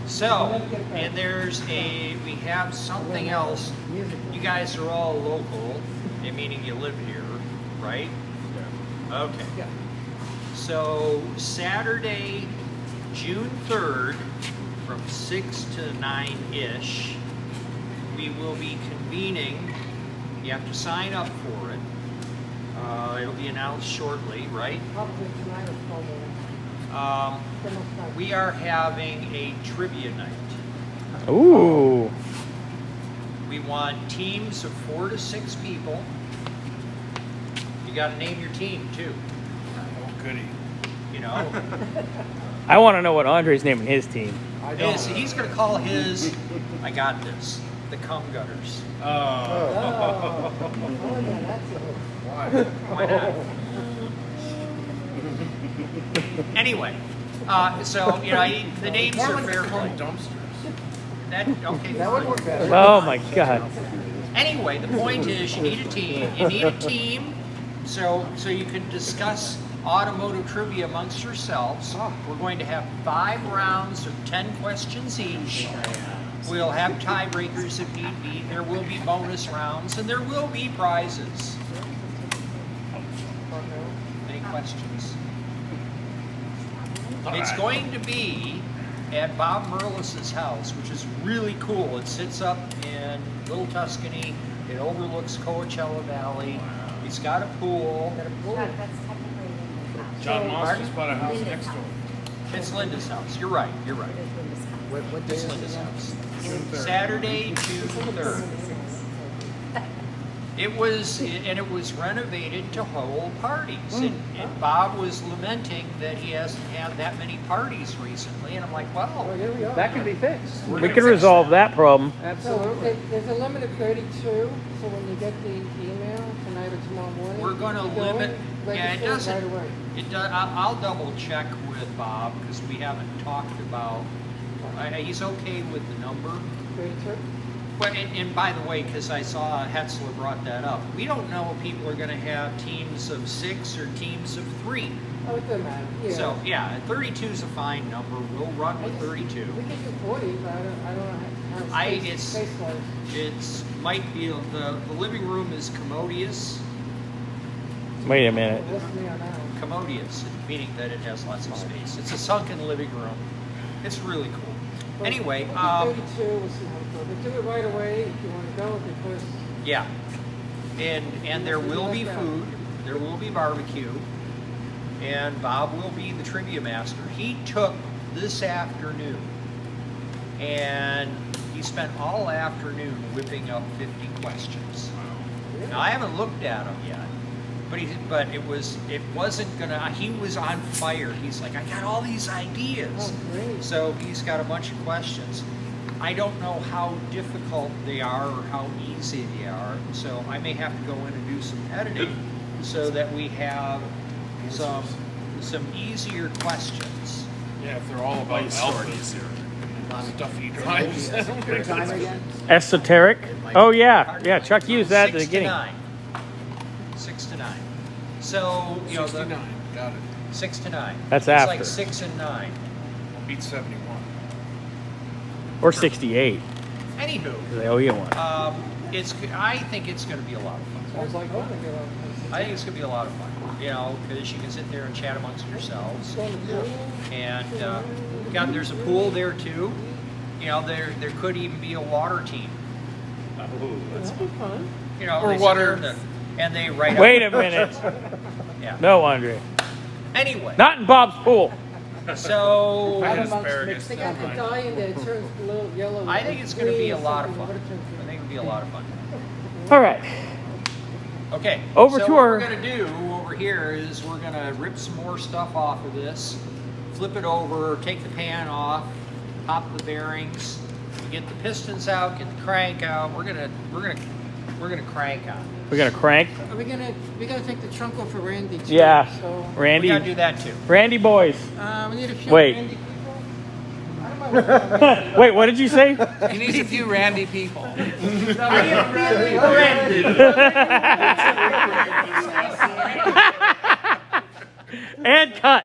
So, and we have something else. You guys are all local, meaning you live here, right? Yeah. Okay. Yeah. So, Saturday, June 3rd, from 6 to 9-ish, we will be convening. You have to sign up for it. It'll be announced shortly, right? Probably tonight or tomorrow. We are having a trivia night. Ooh. We want teams of 4 to 6 people. You got to name your team too. Oh, goody. You know. I want to know what Andre's naming his team. He's going to call his. I got this. The Cum Gutters. Oh. Why? Why not? Anyway, so the names are fair play. Dumpsters. That would work better. Oh my God. Anyway, the point is you need a team. You need a team so you can discuss automotive trivia amongst yourselves. We're going to have 5 rounds of 10 questions each. We'll have tiebreakers if need be. There will be bonus rounds and there will be prizes. Any questions? It's going to be at Bob Merlis's house, which is really cool. It sits up in Little Tuscany. It overlooks Coachella Valley. It's got a pool. John Moss just bought a house next door. It's Linda's house. You're right. You're right. What day It's is Linda's it? house. Saturday, June 3rd. It was renovated to hold parties. And Bob was lamenting that he hasn't had that many parties recently. And I'm like, well, Here we are. That can be fixed. We can resolve that problem. Absolutely. There's a limit of 32, so when you get the email tonight or tomorrow morning, we're going to you go in, limit. Yeah, it register doesn't. right away. It does. I'll double check with Bob because we haven't talked about. He's okay with the number. 32? But and by the way, because I saw Hetzler brought that up, we don't know if people are going to have teams of 6 or teams of 3. Oh, it doesn't matter. Yeah. So yeah, 32 is a fine number. We'll run with 32. We can do 40, but I don't know how space-wise. It's might be the living room is commodious. Wait a minute. Listen to me on that one. Commodious, meaning that it has lots of space. It's a sunken living room. It's really cool. But Anyway, 32, we'll see how it goes. But do it right away if you want to go, because yeah, and there will be food. There will be barbecue. And Bob will be the trivia master. He took this afternoon and he spent all afternoon whipping up 50 questions. Now I haven't looked at them yet, but it wasn't gonna. He was on fire. He's like, I got all these ideas. Oh, great. So he's got a bunch of questions. I don't know how difficult they are or how easy they are. So I may have to go in and do some editing so that we have some easier questions. Yeah, if they're all about alphas or stuff he drives. Time again? Esoteric? Oh yeah. Yeah, Chuck used that at the 6 to beginning. 9. 6 to 9. So, 69. Got it. 6 to 9. That's it's after. like 6 and 9. We'll beat 71. Or 68. Anywho, They owe you one. I think it's going to be a lot of fun. sounds like hoping it I think it's going to be a lot of fun. Because you can sit there and chat amongst yourselves. And there's a pool there too. There could even be a water team. That'd be fun. Or they sit water. there and they write. Wait out- a minute. Yeah. No, Andre. Anyway, Not in Bob's pool. so I had Amongst asparagus. They got the dye in there, it turns blue, yellow. I think it's going to be a green, lot of something. fun. What it turns I think it'll be a lot of fun. All right. Okay. Over so to what our- we're going to do over here is we're going to rip some more stuff off of this, flip it over, take the pan off, pop the bearings, get the pistons out, get the crank out. We're gonna crank on. We're gonna crank. We gotta take the trunk off for Randy too. Yeah. So We Randy. gotta do that too. Randy boys. we need a few Wait. Randy people. I don't mind working on Randy. Wait, what did you say? He needs a few Randy people. And cut.